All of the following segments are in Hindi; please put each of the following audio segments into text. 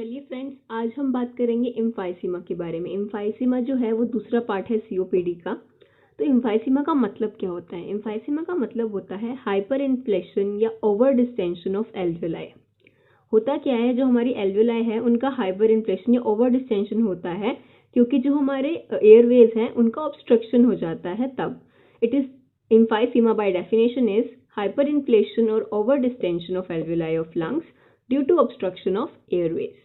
चलिए फ्रेंड्स, आज हम बात करेंगे एम्फाइसीमा के बारे में। एम्फाइसीमा जो है वो दूसरा पार्ट है सीओपीडी का। तो एम्फाइसीमा का मतलब क्या होता है? एम्फाइसीमा का मतलब होता है हाइपर इन्फ्लेशन या ओवर डिस्टेंशन ऑफ एल्वेलाई। होता क्या है, जो हमारी एल्वेलाई है उनका हाइपर इन्फ्लेशन या ओवर डिस्टेंशन होता है क्योंकि जो हमारे एयरवेज हैं उनका ऑब्स्ट्रक्शन हो जाता है। तब it is emphysema by definition is hyper inflation और over distension of alveoli of lungs due to obstruction of airways.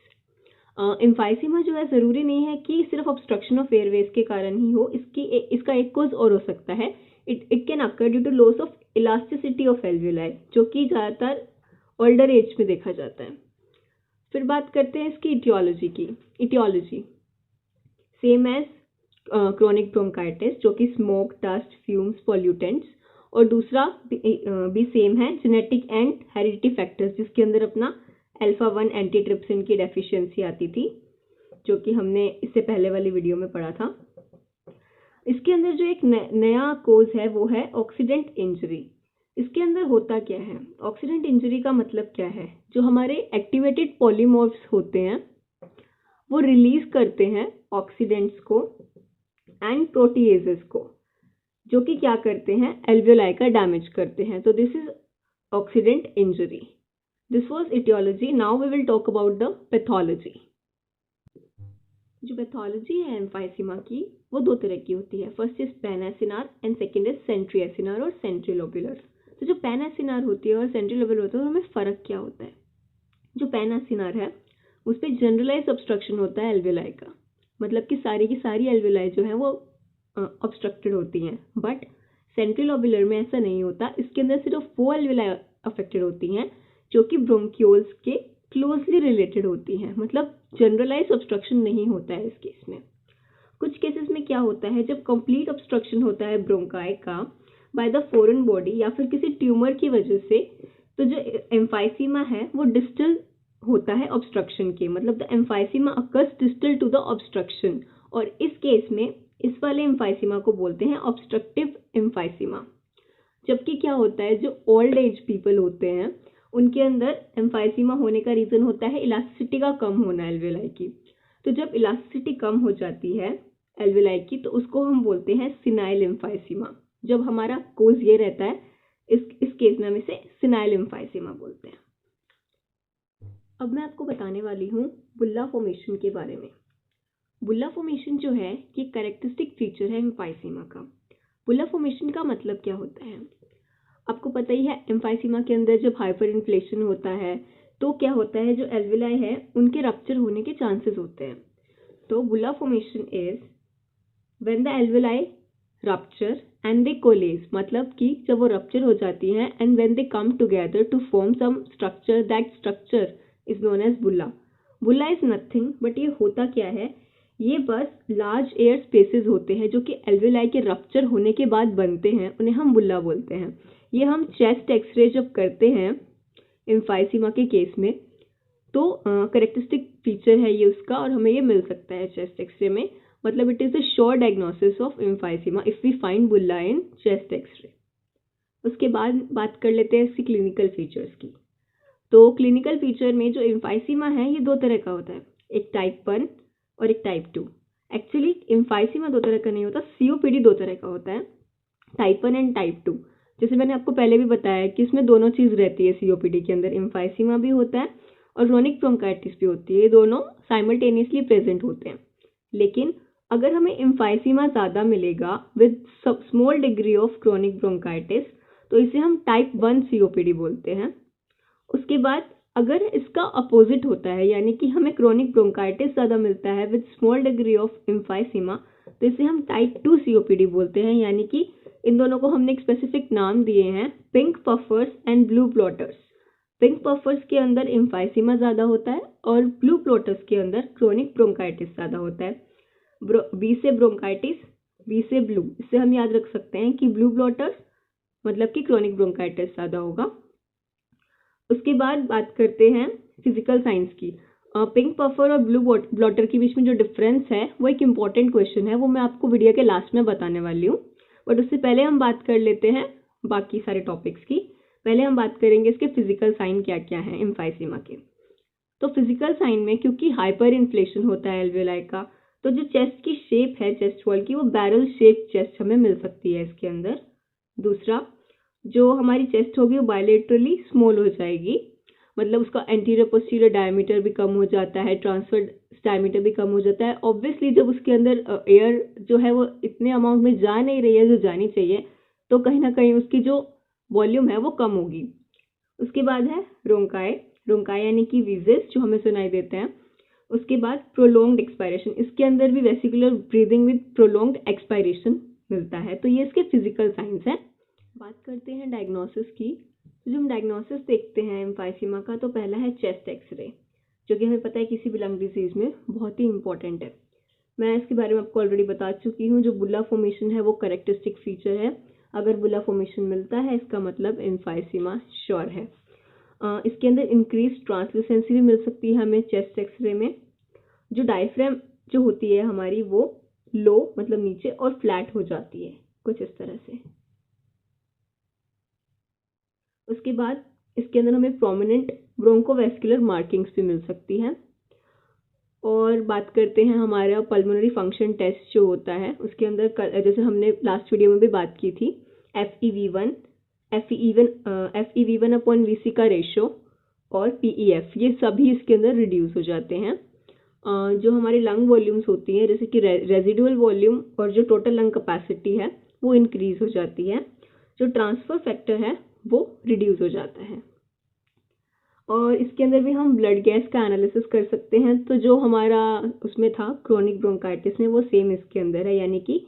Emphysema जो है ज़रूरी नहीं है कि सिर्फ ऑब्स्ट्रक्शन ऑफ एयरवेज के कारण ही हो, इसका एक कोज और हो सकता है। It can occur due to loss of elasticity of alveoli, जो कि ज़्यादातर ओल्डर एज में देखा जाता है। फिर बात करते हैं इसकी इटियोलॉजी की। Aetiology same as chronic bronchitis, जो कि स्मोक, डस्ट, फ्यूम्स, पॉल्यूटेंट्स, और दूसरा भी सेम है, जेनेटिक एंड हेरिडिटी फैक्टर्स, जिसके अंदर अपना अल्फा-1 एंटीट्रिप्सिन की डेफिशिएंसी आती थी, जो कि हमने इससे पहले वाली वीडियो में पढ़ा था। इसके अंदर जो एक नया कोज है वो है ऑक्सीडेंट इंजरी। इसके अंदर होता क्या है? ऑक्सीडेंट इंजरी का मतलब क्या है? जो हमारे एक्टिवेटेड पॉलीमॉर्फ्स होते हैं वो रिलीज करते हैं ऑक्सीडेंट्स को एंड प्रोटीएजेस को, जो कि क्या करते हैं? एल्वेलाई का डैमेज करते हैं। तो this is oxidant injury. This was etiology. Now we will talk about the pathology. जो पैथोलॉजी है एम्फाइसीमा की वो दो तरह की होती है। First is panacinar and second is centriacinar और सेंट्रीलोब्यूलर। तो जो पैनासिनार होती है और सेंट्रीलोब्यूलर होता है उनमें फ़र्क क्या होता है? जो पैनासिनार है उस पर जनरलाइज ऑब्स्ट्रक्शन होता है एल्वेलाई का, मतलब कि सारी की सारी एल्वेलाई जो है वो ऑब्स्ट्रक्टेड होती हैं। बट सेंट्रीलोब्यूलर में ऐसा नहीं होता। इसके अंदर सिर्फ वो एल्वेलाई अफेक्टेड होती हैं जो कि ब्रोंक्यूल्स के क्लोजली रिलेटेड होती हैं, मतलब जनरलाइज ऑब्स्ट्रक्शन नहीं होता है इस केस में। कुछ केसेस में क्या होता है, जब कंप्लीट ऑब्स्ट्रक्शन होता है ब्रोंकाई का बाय द फॉरेन बॉडी या फिर किसी ट्यूमर की वजह से, तो जो एम्फाइसीमा है वो डिस्टल होता है ऑब्स्ट्रक्शन के, मतलब the emphysema occurs distal to the obstruction, और इस केस में इस वाले एम्फाइसीमा को बोलते हैं ऑब्स्ट्रक्टिव एम्फाइसीमा। जबकि क्या होता है, जो ओल्ड एज पीपल होते हैं उनके अंदर एम्फाइसीमा होने का रीज़न होता है इलास्टिसिटी का कम होना एल्वेलाई की। तो जब इलास्टिसिटी कम हो जाती है एल्वेलाई की तो उसको हम बोलते हैं सिनाइल एम्फाइसीमा। जब हमारा कोज ये रहता है इस केस में हम इसे सिनाइल एम्फाइसीमा बोलते हैं। अब मैं आपको बताने वाली हूँ बुल्ला फॉर्मेशन के बारे में। बुल्ला फॉर्मेशन जो है ये कैरेक्टरिस्टिक फीचर है एम्फाइसीमा का। बुल्ला फॉर्मेशन का मतलब क्या होता है? आपको पता ही है, एम्फाइसीमा के अंदर जब हाइपर इन्फ्लेशन होता है तो क्या होता है, जो एल्वेलाई है उनके रप्चर होने के चांसेस होते हैं। तो bulla formation is when the alveoli rupture and they coalesce, मतलब कि जब वो रप्चर हो जाती है and when they come together to form some structure, that structure is known as bulla. Bulla is nothing but ये होता क्या है, ये बस लार्ज एयर स्पेसेस होते हैं जो कि एल्वेलाई के रप्चर होने के बाद बनते हैं, उन्हें हम बुल्ला बोलते हैं। ये हम चेस्ट एक्सरे जब करते हैं एम्फाइसीमा के केस में तो कैरेक्टरिस्टिक फीचर है ये उसका, और हमें ये मिल सकता है चेस्ट एक्सरे में, मतलब it is the sure diagnosis of emphysema if we find bulla in chest X-ray. उसके बाद बात कर लेते हैं इसकी क्लिनिकल फीचर्स की। तो क्लिनिकल फीचर में जो एम्फाइसीमा है ये दो तरह का होता है, एक टाइप 1 और एक टाइप 2। एक्चुअली एम्फाइसीमा दो तरह का नहीं होता, सीओपीडी दो तरह का होता है, टाइप 1 एंड टाइप 2। जैसे मैंने आपको पहले भी बताया कि इसमें दोनों चीज़ रहती है सीओपीडी के अंदर, एम्फाइसीमा भी होता है और क्रोनिक ब्रोंकाइटिस भी होती है, ये दोनों साइमल्टेनियसली प्रेजेंट होते हैं। लेकिन अगर हमें एम्फाइसीमा ज़्यादा मिलेगा with small degree of chronic bronchitis तो इसे हम टाइप 1 सीओपीडी बोलते हैं। उसके बाद अगर इसका अपोजिट होता है, यानी कि हमें क्रोनिक ब्रोंकाइटिस ज़्यादा मिलता है with small degree of emphysema, तो इसे हम टाइप 2 सीओपीडी बोलते हैं। यानी कि इन दोनों को हमने एक स्पेसिफिक नाम दिए हैं, pink puffers and blue ब्लॉटर्स। Pink puffers के अंदर एम्फाइसीमा ज़्यादा होता है और ब्लू ब्लॉटर्स के अंदर क्रोनिक ब्रोंकाइटिस ज़्यादा होता है। बी से ब्रोंकाइटिस, बी से ब्लू, इससे हम याद रख सकते हैं कि ब्लू ब्लॉटर्स मतलब कि क्रोनिक ब्रोंकाइटिस ज़्यादा होगा। उसके बाद बात करते हैं फिजिकल साइंस की। पिंक पफर और ब्लू ब्लॉटर के बीच में जो डिफरेंस है वो एक इम्पॉर्टेंट क्वेश्चन है, वो मैं आपको वीडियो के लास्ट में बताने वाली हूँ। बट उससे पहले हम बात कर लेते हैं बाकी सारे टॉपिक्स की। पहले हम बात करेंगे इसके फिजिकल साइन क्या क्या हैं एम्फाइसीमा के। तो फिजिकल साइन में क्योंकि हाइपर इन्फ्लेशन होता है एल्वेलाई का, तो जो चेस्ट की शेप है चेस्ट वॉल की, वो बैरल शेप चेस्ट हमें मिल सकती है इसके अंदर। दूसरा, जो हमारी चेस्ट होगी वो बायलेटरली स्मॉल हो जाएगी, मतलब उसका एंटीरियर पोस्टीरियर डायमीटर भी कम हो जाता है, ट्रांसफर डायमीटर भी कम हो जाता है। ऑब्वियसली जब उसके अंदर एयर जो है वो इतने अमाउंट में जा नहीं रही है जो जानी चाहिए, तो कहीं ना कहीं उसकी जो वॉल्यूम है वो कम होगी। उसके बाद है रोंकाई, रोंकाई यानी कि वीजेस जो हमें सुनाई देते हैं। उसके बाद प्रोलोंग्ड एक्सपायरेशन, इसके अंदर भी vesicular breathing with prolonged expiration मिलता है। तो ये इसके फिजिकल साइंस हैं। बात करते हैं डायग्नोसिस की। तो जब हम डायग्नोसिस देखते हैं एम्फाइसीमा का, तो पहला है चेस्ट एक्सरे, जो कि हमें पता है किसी भी लंग डिजीज में बहुत ही इंपॉर्टेंट है। मैं इसके बारे में आपको ऑलरेडी बता चुकी हूँ। जो बुला फॉर्मेशन है वो करेक्टरिस्टिक फीचर है। अगर बुला फॉर्मेशन मिलता है इसका मतलब एम्फाइसीमा श्योर है। इसके अंदर इंक्रीज ट्रांसलूसेंसी भी मिल सकती है हमें चेस्ट एक्सरे में। जो डायफ्राम जो होती है हमारी वो लो मतलब नीचे और फ्लैट हो जाती है कुछ इस तरह से। उसके बाद इसके अंदर हमें प्रोमिनेंट ब्रोंकोवेस्कुलर मार्किंग्स भी मिल सकती हैं। और बात करते हैं हमारा पल्मोनरी फंक्शन टेस्ट जो होता है, उसके अंदर जैसे हमने लास्ट वीडियो में भी बात की थी, FEV1 अपॉन VC का रेशो और PEF, ये सभी इसके अंदर रिड्यूस हो जाते हैं। जो हमारी लंग वॉल्यूम्स होती हैं जैसे कि रेजिडुअल वॉल्यूम और जो टोटल लंग कैपेसिटी है वो इंक्रीज हो जाती है। जो ट्रांसफर फैक्टर है वो रिड्यूस हो जाता है। और इसके अंदर भी हम ब्लड गैस का एनालिसिस कर सकते हैं। तो जो हमारा उसमें था क्रोनिक ब्रोंकाइटिस में, वो सेम इसके अंदर है, यानी कि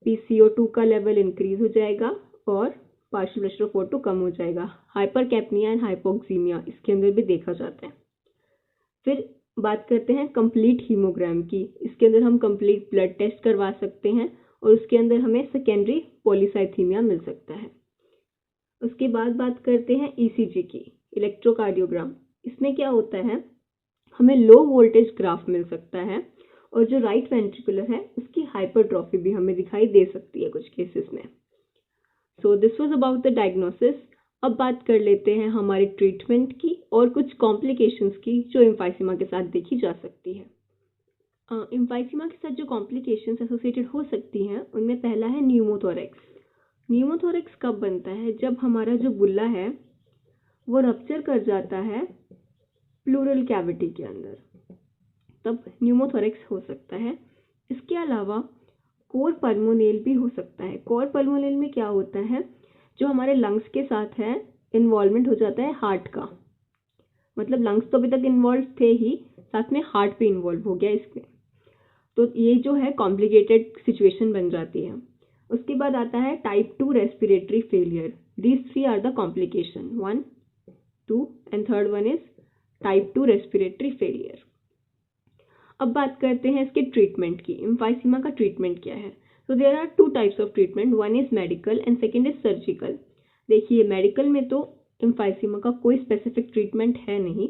PCO2 का लेवल इंक्रीज हो जाएगा और पार्शियल प्रेशर ऑफ O2 कम हो जाएगा। हाइपरकैप्निया एंड हाइपोक्सीमिया इसके अंदर भी देखा जाता है। फिर बात करते हैं कंप्लीट हीमोग्राम की। इसके अंदर हम कंप्लीट ब्लड टेस्ट करवा सकते हैं और उसके अंदर हमें सेकेंडरी पॉलीसाइथीमिया मिल सकता है। उसके बाद बात करते हैं ECG की, इलेक्ट्रोकार्डियोग्राम। इसमें क्या होता है, हमें लो वोल्टेज ग्राफ मिल सकता है और जो राइट वेंट्रिकुलर है उसकी हाइपरट्रॉफी भी हमें दिखाई दे सकती है कुछ केसेस में। सो this was about the diagnosis. अब बात कर लेते हैं हमारी ट्रीटमेंट की और कुछ कॉम्प्लिकेशंस की जो एम्फाइसीमा के साथ देखी जा सकती है। एम्फाइसीमा के साथ जो कॉम्प्लिकेशंस एसोसिएटेड हो सकती हैं उनमें पहला है न्यूमोथोरेक्स। न्यूमोथोरेक्स कब बनता है, जब हमारा जो बुल्ला है वो रप्चर कर जाता है प्लूरल कैविटी के अंदर, तब न्यूमोथोरेक्स हो सकता है। इसके अलावा कोर पल्मोनेल भी हो सकता है। कोर पल्मोनेल में क्या होता है, जो हमारे लंग्स के साथ है इन्वॉल्वमेंट हो जाता है हार्ट का, मतलब लंग्स तो अभी तक इन्वॉल्व थे ही, साथ में हार्ट भी इन्वॉल्व हो गया इसमें, तो ये जो है कॉम्प्लिकेटेड सिचुएशन बन जाती है। उसके बाद आता है type 2 respiratory failure. These 3 are the complication, 1, 2 and third one is type 2 respiratory failure. अब बात करते हैं इसके ट्रीटमेंट की। एम्फाइसीमा का ट्रीटमेंट क्या है, तो there are 2 types of treatment, one is medical and second is surgical. देखिए मेडिकल में तो एम्फाइसीमा का कोई स्पेसिफिक ट्रीटमेंट है नहीं,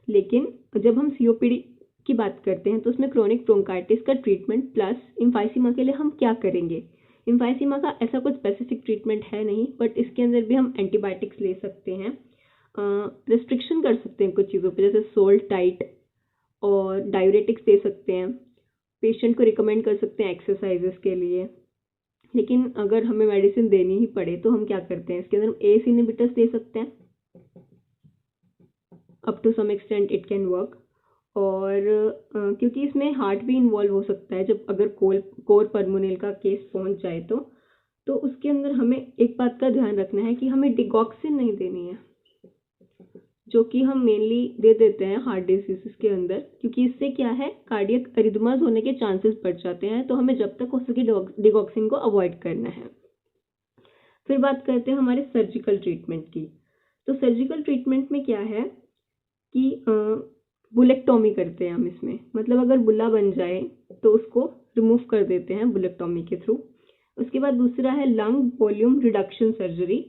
लेकिन जब हम COPD की बात करते हैं तो उसमें क्रोनिक ब्रोंकाइटिस का ट्रीटमेंट प्लस एम्फाइसीमा के लिए हम क्या करेंगे। एम्फाइसीमा का ऐसा कुछ स्पेसिफिक ट्रीटमेंट है नहीं, बट इसके अंदर भी हम एंटीबायोटिक्स ले सकते हैं, रिस्ट्रिक्शन कर सकते हैं कुछ चीज़ों पे, जैसे सोल्ट टाइट और डायूरेटिक्स दे सकते हैं। पेशेंट को रिकमेंड कर सकते हैं एक्सरसाइजेस के लिए। लेकिन अगर हमें मेडिसिन देनी ही पड़े तो हम क्या करते हैं, इसके अंदर हम ACE इनहिबिटर्स दे सकते हैं, up to some extent it can work. और क्योंकि इसमें हार्ट भी इन्वॉल्व हो सकता है, जब अगर कोर पल्मोनेल का केस पहुंच जाए तो उसके अंदर हमें एक बात का ध्यान रखना है कि हमें डिगॉक्सिन नहीं देनी है, जो कि हम मेनली दे देते हैं हार्ट डिसीज के अंदर, क्योंकि इससे क्या है कार्डियक अरिथमास होने के चांसेस बढ़ जाते हैं। तो हमें जब तक हो सके डिगॉक्सिन को अवॉइड करना है। फिर बात करते हैं हमारे सर्जिकल ट्रीटमेंट की। तो सर्जिकल ट्रीटमेंट में क्या है कि बुलेक्टोमी करते हैं हम इसमें, मतलब अगर बुल्ला बन जाए तो उसको रिमूव कर देते हैं बुलेक्टोमी के थ्रू। उसके बाद दूसरा है लंग वॉल्यूम रिडक्शन सर्जरी,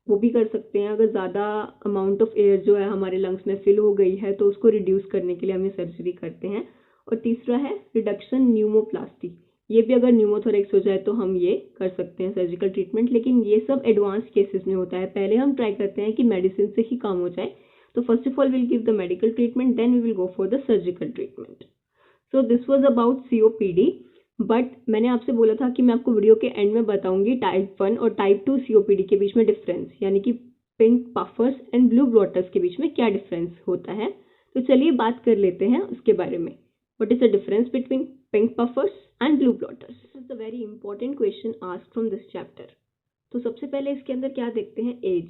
वो भी कर सकते हैं। अगर ज़्यादा अमाउंट ऑफ एयर जो है हमारे लंग्स में फिल हो गई है तो उसको रिड्यूस करने के लिए हम ये सर्जरी करते हैं। और तीसरा है रिडक्शन न्यूमोप्लास्टी, ये भी अगर न्यूमोथोरेक्स हो जाए तो हम ये कर सकते हैं सर्जिकल ट्रीटमेंट, लेकिन ये सब एडवांस केसेस में होता है। पहले हम ट्राई करते हैं कि मेडिसिन से ही काम हो जाए, तो first of all will give the medical treatment, then we will go for the surgical treatment. So this was about COPD. But मैंने आपसे बोला था कि मैं आपको वीडियो के एंड में बताऊंगी टाइप 1 और टाइप 2 COPD के बीच में डिफरेंस, यानी कि पिंक पफर्स एंड ब्लू ब्लॉटर्स के बीच में क्या डिफरेंस होता है. तो चलिए बात कर लेते हैं उसके बारे में. What is the difference between pink puffers and blue bloaters? This is the very important question asked from this chapter. तो सबसे पहले इसके अंदर क्या देखते हैं, एज.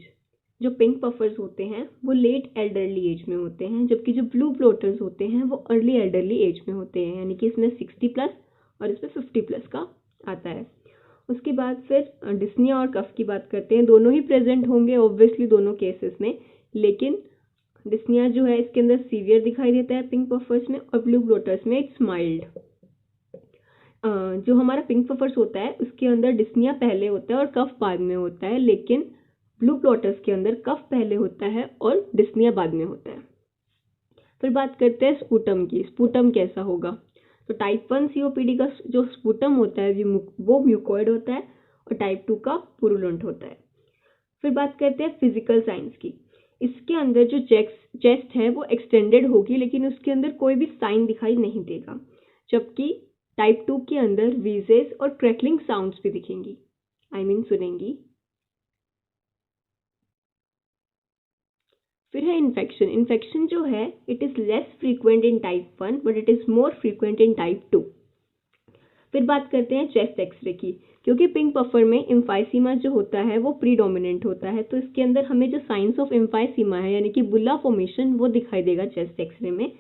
जो पिंक पफर्स होते हैं वो लेट एल्डरली एज में होते हैं, जबकि जो ब्लू ब्लॉटर्स होते हैं वो अर्ली एल्डरली एज में होते हैं, यानी कि इसमें 60+ और इसमें 50+ का आता है. उसके बाद फिर डिस्निया और कफ की बात करते हैं. दोनों ही प्रेजेंट होंगे ऑब्वियसली दोनों केसेस में, लेकिन डिस्निया जो है इसके अंदर सीवियर दिखाई देता है पिंक पफर्स में, और ब्लू ब्लॉटर्स में इट्स माइल्ड. जो हमारा पिंक पफर्स होता है उसके अंदर डिस्निया पहले होता है और कफ बाद में होता है, लेकिन ब्लू ब्लॉटर्स के अंदर कफ पहले होता है और डिस्निया बाद में होता है. फिर बात करते हैं स्पूटम की. स्पूटम कैसा होगा? तो टाइप 1 COPD का जो स्पूटम होता है वो म्यूकोइड होता है और टाइप 2 का पुरुलेंट होता है. फिर बात करते हैं फिजिकल साइंस की. इसके अंदर जो चेस्ट है वो एक्सटेंडेड होगी, लेकिन उसके अंदर कोई भी साइन दिखाई नहीं देगा, जबकि टाइप 2 के अंदर वीजेस और क्रैकलिंग साउंड्स भी दिखेंगी, सुनेंगी. फिर है इन्फेक्शन. इन्फेक्शन जो है it is less frequent in type 1 but it is more frequent in type 2. फिर बात करते हैं चेस्ट एक्सरे की. क्योंकि पिंक पफर में एम्फाइसीमा जो होता है वो प्रीडोमिनेंट होता है, तो इसके अंदर हमें जो साइंस ऑफ एम्फाइसीमा है यानी कि बुल्ला फॉर्मेशन वो दिखाई देगा चेस्ट एक्सरे में,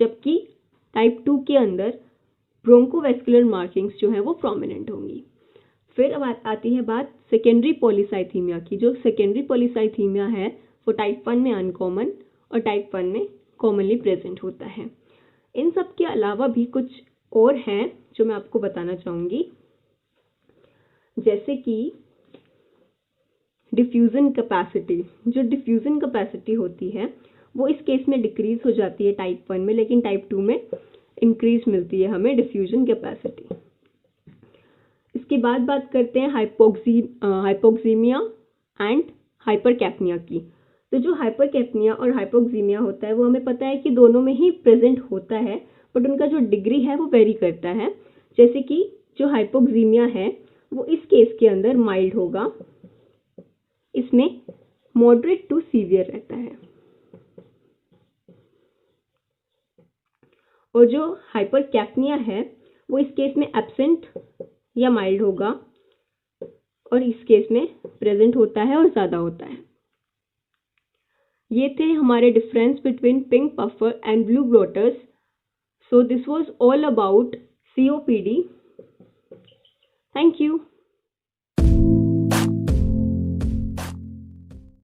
जबकि टाइप 2 के अंदर ब्रोंकोवेस्कुलर मार्किंग्स जो है वो प्रोमिनेंट होंगी. फिर अब आती है बात सेकेंडरी पॉलीसाइथीमिया की. जो सेकेंडरी पॉलीसाइथीमिया है वो टाइप 1 में अनकॉमन और टाइप 1 में कॉमनली प्रेजेंट होता है. इन सब के अलावा भी कुछ और हैं जो मैं आपको बताना चाहूँगी, जैसे कि डिफ्यूजन कैपेसिटी. जो डिफ्यूजन कैपेसिटी होती है वो इस केस में डिक्रीज हो जाती है टाइप 1 में, लेकिन टाइप 2 में इंक्रीज मिलती है हमें डिफ्यूजन कैपेसिटी. इसके बाद बात करते हैं हाइपोक्सीमिया एंड हाइपरकैप्निया की. तो जो हाइपरकैप्निया और हाइपोक्सीमिया होता है वो हमें पता है कि दोनों में ही प्रेजेंट होता है, बट उनका जो डिग्री है वो वेरी करता है. जैसे कि जो हाइपोक्सीमिया है वो इस केस के अंदर माइल्ड होगा, इसमें मॉडरेट टू सीवियर रहता है. और जो हाइपरकैप्निया है वो इस केस में एब्सेंट या माइल्ड होगा, और इस केस में प्रेजेंट होता है और ज़्यादा होता है. ये थे हमारे difference between pink puffer and blue bloaters. So this was all about COPD. Thank you.